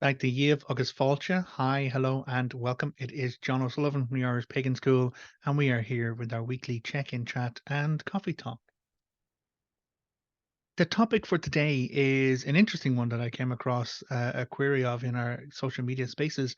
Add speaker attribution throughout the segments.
Speaker 1: Back to Yves August Fáilte. Hi, hello, and welcome. It is John O'Sullivan from the Irish Pagan School, and we are here with our weekly check-in chat and coffee talk. The topic for today is an interesting one that I came across a query of in our social media spaces,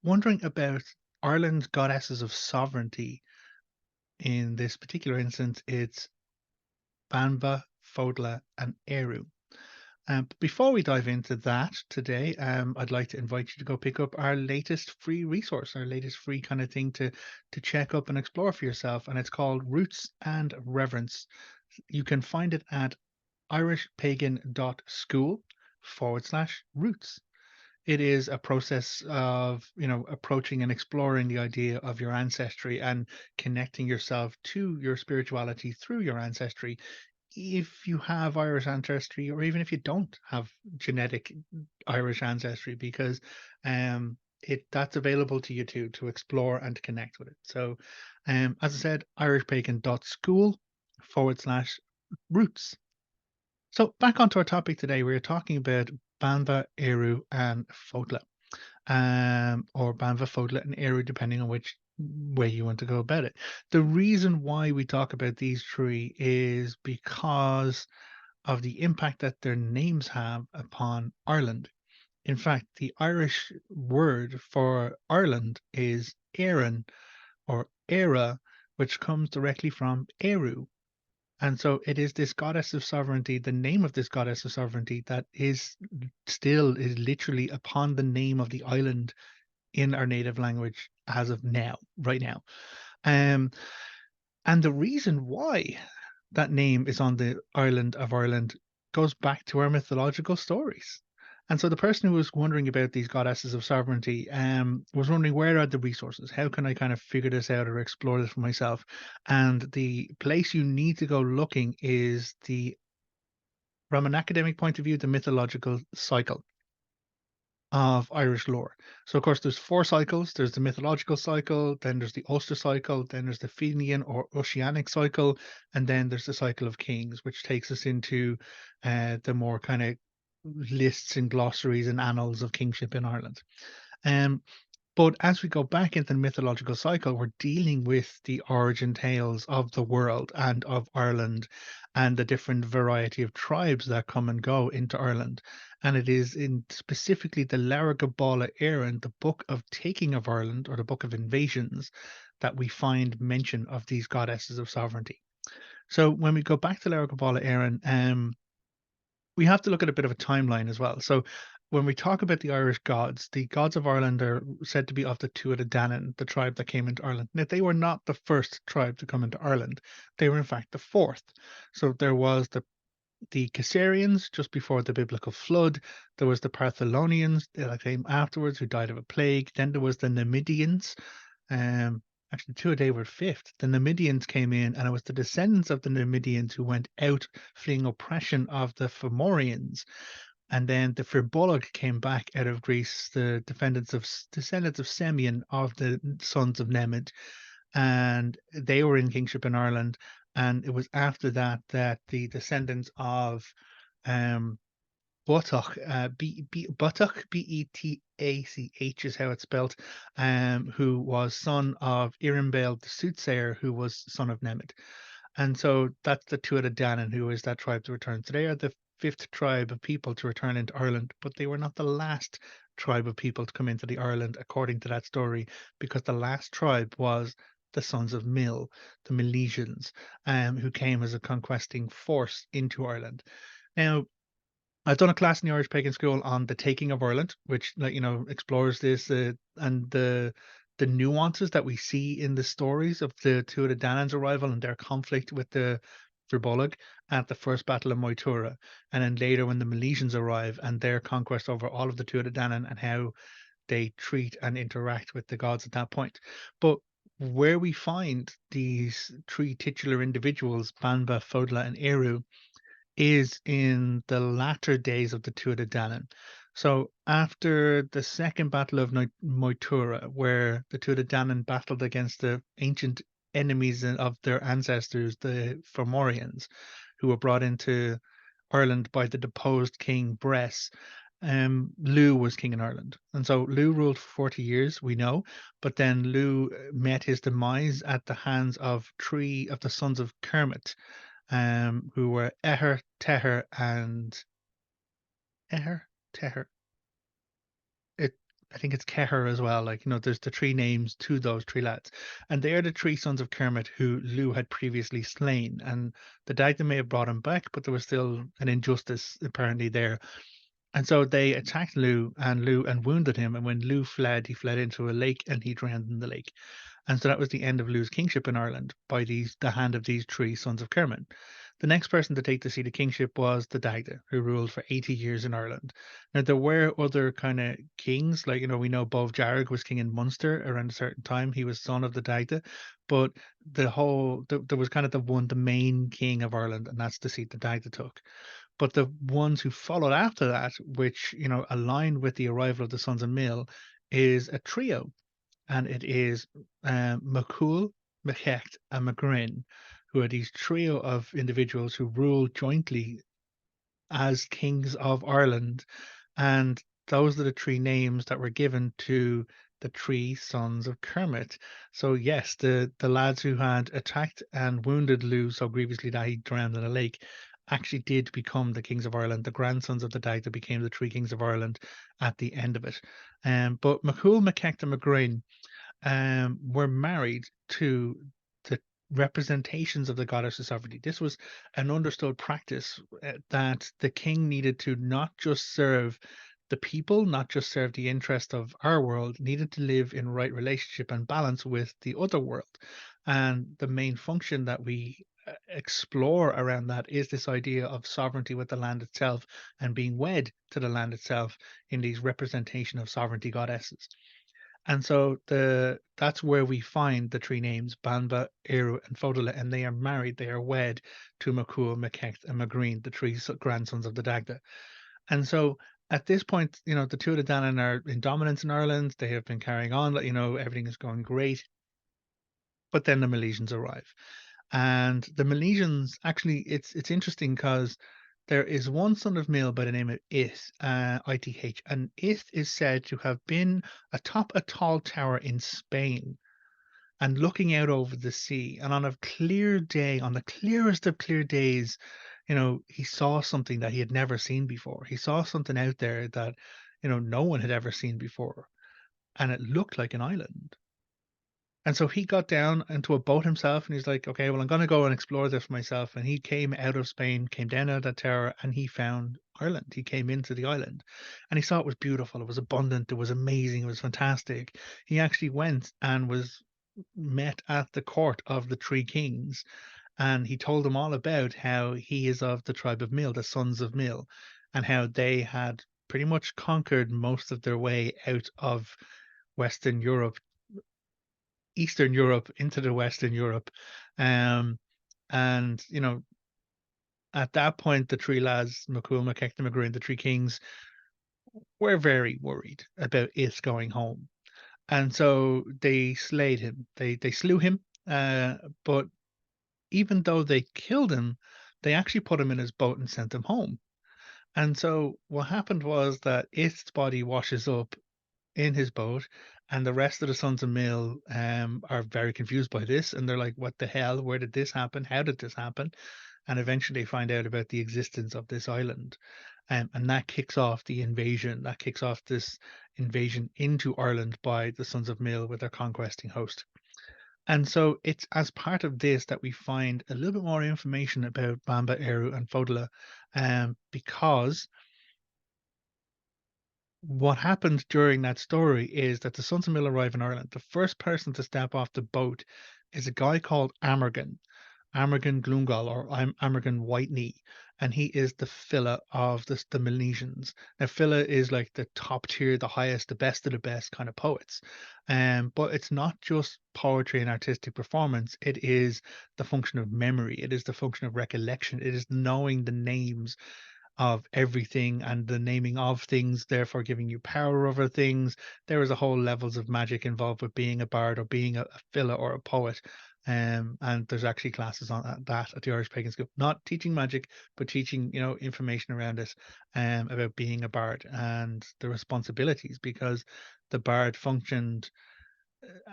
Speaker 1: wondering about Ireland's goddesses of sovereignty. In this particular instance, it's Banba, Fotla, and Eriu. But before we dive into that today, I'd like to invite you to go pick up our latest free resource, our latest free kind of thing to check up and explore for yourself, and it's called Roots and Reverence. You can find it at irishpagan.school/roots. It is a process of, approaching and exploring the idea of your ancestry and connecting yourself to your spirituality through your ancestry. If you have Irish ancestry, or even if you don't have genetic Irish ancestry, because it that's available to you too to explore and to connect with it. So, as I said, irishpagan.school/roots. So back onto our topic today, we're talking about Banba, Eru, and Fotla, or Banba, Fotla, and Eru, depending on which way you want to go about it. The reason why we talk about these three is because of the impact that their names have upon Ireland. In fact, the Irish word for Ireland is Érenn or Era, which comes directly from Eru. And so it is this goddess of sovereignty, the name of this goddess of sovereignty that is literally upon the name of the island in our native language as of now, right now. Um, and the reason why that name is on the island of Ireland goes back to our mythological stories. And so the person who was wondering about these goddesses of sovereignty was wondering, where are the resources? How can I kind of figure this out or explore this for myself? And the place you need to go looking is from an academic point of view, the mythological cycle of Irish lore. So of course there's four cycles. There's the mythological cycle, then there's the Ulster cycle, then there's the Fenian or Oceanic cycle, and then there's the cycle of kings, which takes us into the more kind of lists and glossaries and annals of kingship in Ireland. Um, but as we go back into the mythological cycle, we're dealing with the origin tales of the world and of Ireland and the different variety of tribes that come and go into Ireland. And it is in specifically the Lora Gabála Érenn, the book of taking of Ireland or the book of invasions, that we find mention of these goddesses of sovereignty. So when we go back to Lora Gabála Érenn, we have to look at a bit of a timeline as well. So when we talk about the gods of Ireland are said to be of the Tuatha Dé Danann, the tribe that came into Ireland. Now, they were not the first tribe to come into Ireland. They were in fact the fourth. So there was the Caesarians just before the biblical flood. There was the Partholonians that came afterwards, who died of a plague. Then there was the Numidians. Um, Actually, two a day were fifth. The Numidians came in, and it was the descendants of the Numidians who went out fleeing oppression of the Fomorians. And then the Firbolg came back out of Greece, the descendants of Semyon of the sons of Nemed, and they were in kingship in Ireland. And it was after that that the descendants of um, Butach, Betach is how it's spelled, who was son of Irinbale the soothsayer, who was son of Nemed. And so that's the Tuatha Dé Danann, who is that tribe to return. So they are the fifth tribe of people to return into Ireland, but they were not the last tribe of people to come into the Ireland, according to that story, because the last tribe was the sons of Mill, the Milesians, who came as a conquesting force into Ireland. Now, I've done a class in the Irish Pagan School on the taking of Ireland, which, explores this and the nuances that we see in the stories of the Tuatha Dé Danann's arrival and their conflict with the Firbolg at the first Battle of Moytura, and then later when the Milesians arrive and their conquest over all of the Tuatha Dé Danann and how they treat and interact with the gods at that point. But where we find these three titular individuals, Banba, Fodla, and Eru, is in the latter days of the Tuatha Dé Danann. So after the second battle of Moytura, where the Tuatha Dé Danann battled against the ancient enemies of their ancestors, the Fomorians, who were brought into Ireland by the deposed King Bress, Lugh was king in Ireland. And so Lugh ruled for 40 years, we know, but then Lugh met his demise at the hands of three of the sons of Kermit, who were Eher, Teher, and Eher, Teher. It, I think it's Keher as well. Like, there's the three names to those three lads. And they are the three sons of Kermit who Lugh had previously slain. And the Dagda may have brought him back, but there was still an injustice apparently there. And so they attacked Lugh and wounded him. And when Lugh fled, he fled into a lake and he drowned in the lake. And so that was the end of Lugh's kingship in Ireland by the hand of these three sons of Kermit. The next person to take the seat of kingship was the Dagda, who ruled for 80 years in Ireland. Now there were other kind of kings, like we know Bov Jarrig was king in Munster around a certain time. He was son of the Dagda, but there was kind of the main king of Ireland, and that's the seat the Dagda took. But the ones who followed after that, which aligned with the arrival of the sons of Mill, is a trio, and it is McCool, McHecht, and McGrin, who are these trio of individuals who rule jointly as kings of Ireland, and those are the three names that were given to the three sons of Kermit. So yes, the lads who had attacked and wounded Lugh so grievously that he drowned in a lake actually did become the kings of Ireland. The grandsons of the Dagda became the three kings of Ireland at the end of it. But McCool, McKecht, and McGrain were married to the representations of the goddess of sovereignty. This was an understood practice that the king needed to not just serve the people, not just serve the interest of our world, needed to live in right relationship and balance with the other world. And the main function that we explore around that is this idea of sovereignty with the land itself and being wed to the land itself in these representation of sovereignty goddesses. And so that's where we find the three names, Banba, Érenn, and Fotla, and they are married, they are wed to McCool, McKecht, and McGreen, the three grandsons of the Dagda. And so at this point, the two of the Danann are in dominance in Ireland. They have been carrying on, everything is going great. But then the Milesians arrive. And the Milesians, actually, it's interesting because there is one son of Mill by the name of Ith, Ith, and Ith is said to have been atop a tall tower in Spain and looking out over the sea. And on a clear day, on the clearest of clear days, he saw something that he had never seen before. He saw something out there that, no one had ever seen before. And it looked like an island. And so he got down into a boat himself and he's like, okay, well, I'm going to go and explore this for myself. And he came out of Spain, came down out of that tower, and he found Ireland. He came into the island and he saw it was beautiful. It was abundant. It was amazing. It was fantastic. He actually went and was met at the court of the three kings. And he told them all about how he is of the tribe of Mill, the sons of Mill, and how they had pretty much conquered most of their way out of Western Europe, Eastern Europe into the Western Europe. Um, and, at that point, the three lads, McCool, McKecht, and McGrin, the three kings, were very worried about it going home. And so they slayed him. They slew him. But even though they killed him, they actually put him in his boat and sent him home. And so what happened was that its body washes up in his boat, and the rest of the sons of Mill are very confused by this, and they're like, "What the hell? Where did this happen? How did this happen?" And eventually find out about the existence of this island, and that kicks off the invasion. That kicks off this invasion into Ireland by the sons of Mill with their conquesting host. And so it's as part of this that we find a little bit more information about Banba, Eru, and Fodla, because what happened during that story is that the Sons of Mill arrive in Ireland. The first person to step off the boat is a guy called Amergan Glungal, or Amergan Whiteknee, and he is the Filla of the Milesians. Now, Filla is like the top tier, the highest, the best of the best kind of poets. But it's not just poetry and artistic performance, it is the function of memory, it is the function of recollection, it is knowing the names of everything and the naming of things, therefore giving you power over things. There is a whole levels of magic involved with being a bard or being a filler or a poet. And there's actually classes on that at the Irish Pagan School, not teaching magic, but teaching, information around it, about being a bard and the responsibilities, because the bard functioned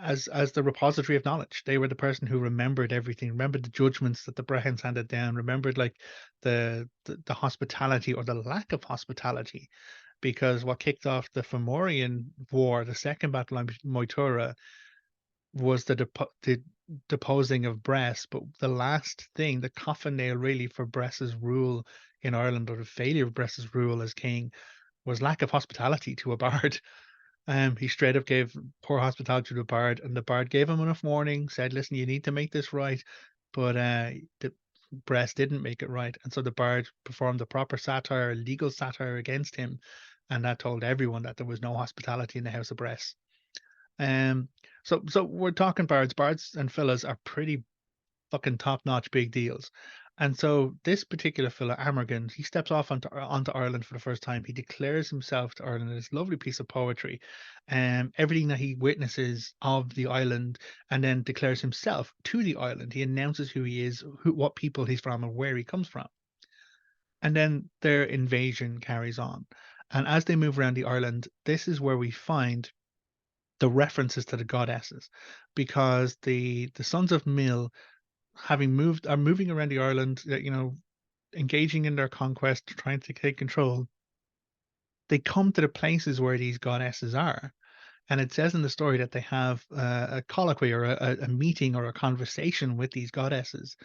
Speaker 1: as the repository of knowledge. They were the person who remembered everything, remembered the judgments that the Brehons handed down, remembered like the hospitality or the lack of hospitality, because what kicked off the Fomorian War, the second battle on Moytura, was the deposing of Bress. But the last thing, the coffin nail really for Bress's rule in Ireland, or the failure of Bress's rule as king, was lack of hospitality to a bard. He straight up gave poor hospitality to the bard, and the bard gave him enough warning, said, "Listen, you need to make this right." But the Bress didn't make it right, and so the bard performed the proper satire, legal satire against him, and that told everyone that there was no hospitality in the House of Bress. Um, so we're talking bards. Bards and fellas are pretty fucking top-notch big deals. And so this particular fella, Amergin, he steps off onto Ireland for the first time. He declares himself to Ireland in this lovely piece of poetry, everything that he witnesses of the island, and then declares himself to the island. He announces who he is, what people he's from, and where he comes from. And then their invasion carries on. And as they move around the island, this is where we find the references to the goddesses, because the sons of Mill, having moved, are moving around the island, engaging in their conquest, trying to take control. They come to the places where these goddesses are, and it says in the story that they have a colloquy, or a meeting, or a conversation with these goddesses.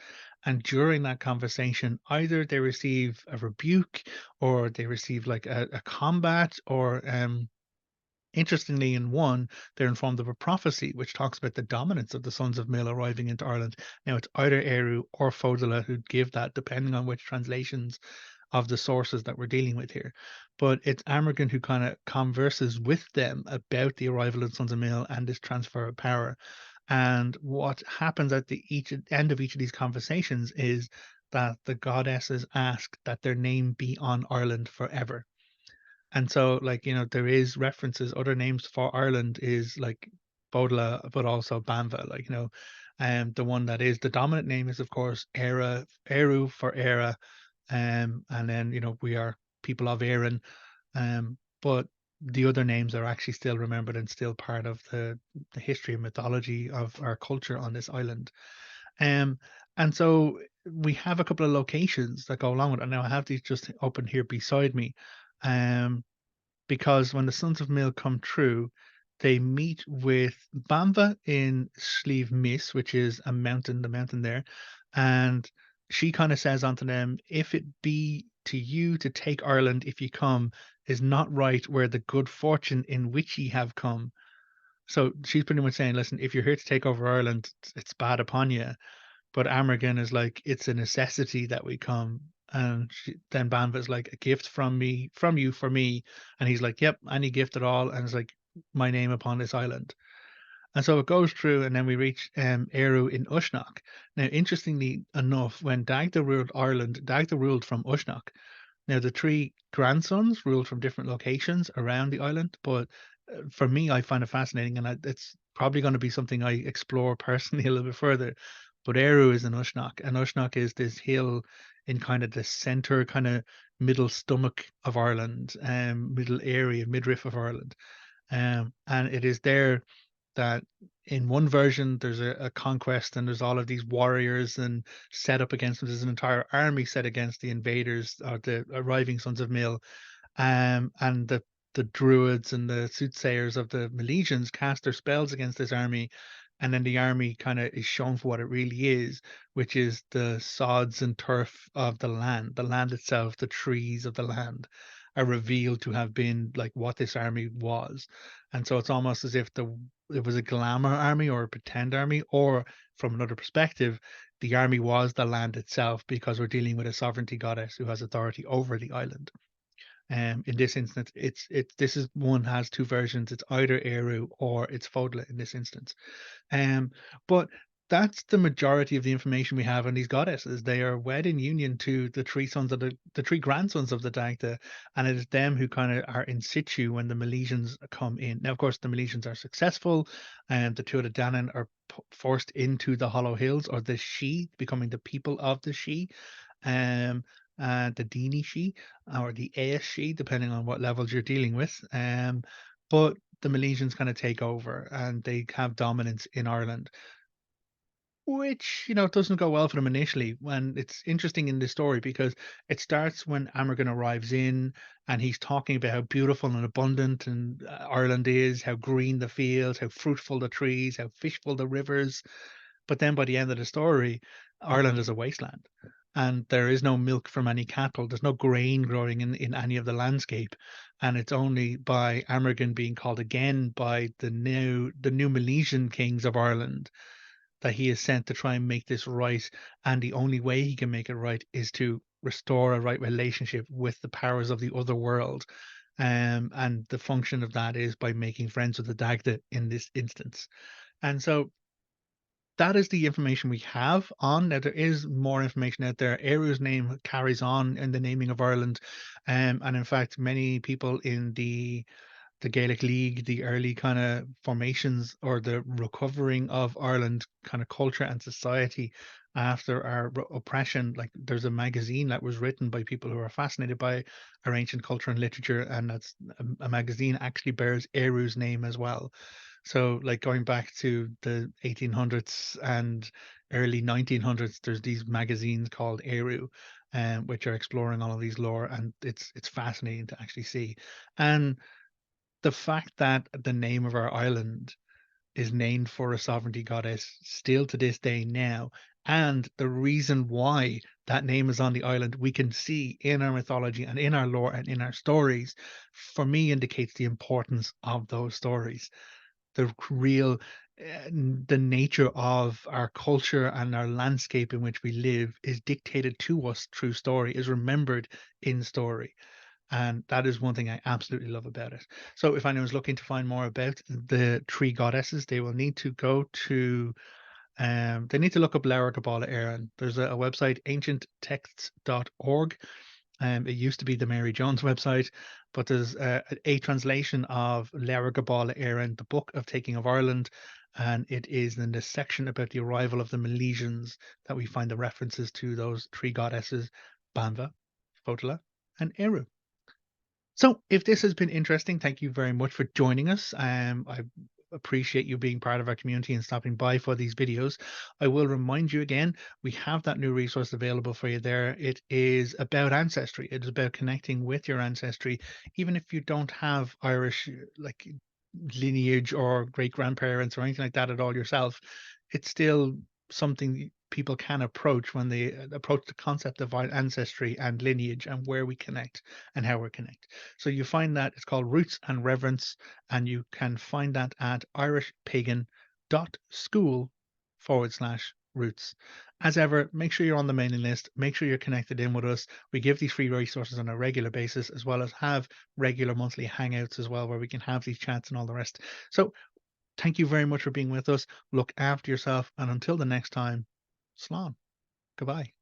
Speaker 1: And during that conversation, either they receive a rebuke, or they receive like a combat, or interestingly, in one, they're informed of a prophecy which talks about the dominance of the sons of Mill arriving into Ireland. Now, it's either Eriu or Fotla who give that, depending on which translations of the sources that we're dealing with here. But it's Amergin who kind of converses with them about the arrival of the sons of Mill and this transfer of power. And what happens at the end of each of these conversations is that the goddesses ask that their name be on Ireland forever. And so, like, there is references, other names for Ireland is like Bodla, but also Banba, like, the one that is the dominant name is, of course, Eru for Era. And then, we are people of Érenn. But the other names are actually still remembered and still part of the history and mythology of our culture on this island. Um, and so we have a couple of locations that go along with it. Now I have these just open here beside me. Um, because when the Sons of Mill come true, they meet with Banba in Slieve Miss, which is a mountain, the mountain there, and she kind of says unto them, "If it be to you to take Ireland, if ye come, is not right where the good fortune in which ye have come." So she's pretty much saying, "Listen, if you're here to take over Ireland, it's bad upon you." But Amergin is like, "It's a necessity that we come." And then Banva's like, "A gift from me, from you for me." And he's like, "Yep, any gift at all." And it's like, "My name upon this island." And so it goes through, and then we reach Eru in Uisneach. Now, interestingly enough, when Dagda ruled Ireland, Dagda ruled from Uisneach. Now, the three grandsons ruled from different locations around the island, but for me, I find it fascinating, and it's probably going to be something I explore personally a little bit further. But Eru is in Uisneach, and Uisneach is this hill in kind of the center, kind of middle stomach of Ireland, middle area, midriff of Ireland. And it is there that in one version there's a conquest, and there's all of these warriors and set up against them. There's an entire army set against the invaders, or the arriving sons of Mill. And the druids and the soothsayers of the Milesians cast their spells against this army, and then the army kind of is shown for what it really is, which is the sods and turf of the land itself, the trees of the land are revealed to have been like what this army was. And so it's almost as if it was a glamour army or a pretend army, or from another perspective, the army was the land itself, because we're dealing with a sovereignty goddess who has authority over the island. In this instance, this is one has two versions. It's either Eru or it's Fodla in this instance. But that's the majority of the information we have on these goddesses. They are wed in union to the three sons of the three grandsons of the Dagda, and it is them who kind of are in situ when the Milesians come in. Now, of course, the Milesians are successful, and the two of the Danann are forced into the Hollow Hills or the She, becoming the people of the She, um, the Dini She or the Aes She, depending on what levels you're dealing with. But the Milesians kind of take over, and they have dominance in Ireland, which, doesn't go well for them initially. When it's interesting in this story because it starts when Amergin arrives in and he's talking about how beautiful and abundant and Ireland is, how green the fields, how fruitful the trees, how fishful the rivers. But then by the end of the story, Ireland is a wasteland. And there is no milk from any cattle. There's no grain growing in any of the landscape. And it's only by Amergin being called again by the new Milesian kings of Ireland that he is sent to try and make this right. And the only way he can make it right is to restore a right relationship with the powers of the other world. And the function of that is by making friends with the Dagda in this instance. And so that is the information we have on. Now, there is more information out there. Eriu's name carries on in the naming of Ireland. And in fact, many people in the Gaelic League, the early kind of formations or the recovering of Ireland kind of culture and society after our oppression. Like there's a magazine that was written by people who are fascinated by our ancient culture and literature, and that's a magazine actually bears Eriu's name as well. So like going back to the 1800s and early 1900s, there's these magazines called Eriu, which are exploring all of these lore, and it's fascinating to actually see. And the fact that the name of our island is named for a sovereignty goddess still to this day now, and the reason why that name is on the island, we can see in our mythology and in our lore and in our stories, for me indicates the importance of those stories. The real the nature of our culture and our landscape in which we live is dictated to us through story, is remembered in story. And that is one thing I absolutely love about it. So if anyone's looking to find more about the three goddesses, they will need to go to they need to look up Lora, Gabála, Érenn. There's a website, ancienttexts.org. It used to be the Mary Jones website, but there's a translation of Lora, Gabála, Érenn, the Book of Taking of Ireland, and it is in the section about the arrival of the Milesians that we find the references to those three goddesses, Banba, Fotla, and Eriu. So, if this has been interesting, thank you very much for joining us. I appreciate you being part of our community and stopping by for these videos. I will remind you again, we have that new resource available for you there. It is about ancestry. It is about connecting with your ancestry, even if you don't have Irish like lineage or great grandparents or anything like that at all yourself. It's still something people can approach when they approach the concept of our ancestry and lineage and where we connect and how we connect. So you find that it's called Roots and Reverence, and you can find that at irishpagan.school/roots. As ever, make sure you're on the mailing list, make sure you're connected in with us. We give these free resources on a regular basis, as well as have regular monthly hangouts as well, where we can have these chats and all the rest. So thank you very much for being with us. Look after yourself, and until the next time, Slán. Goodbye.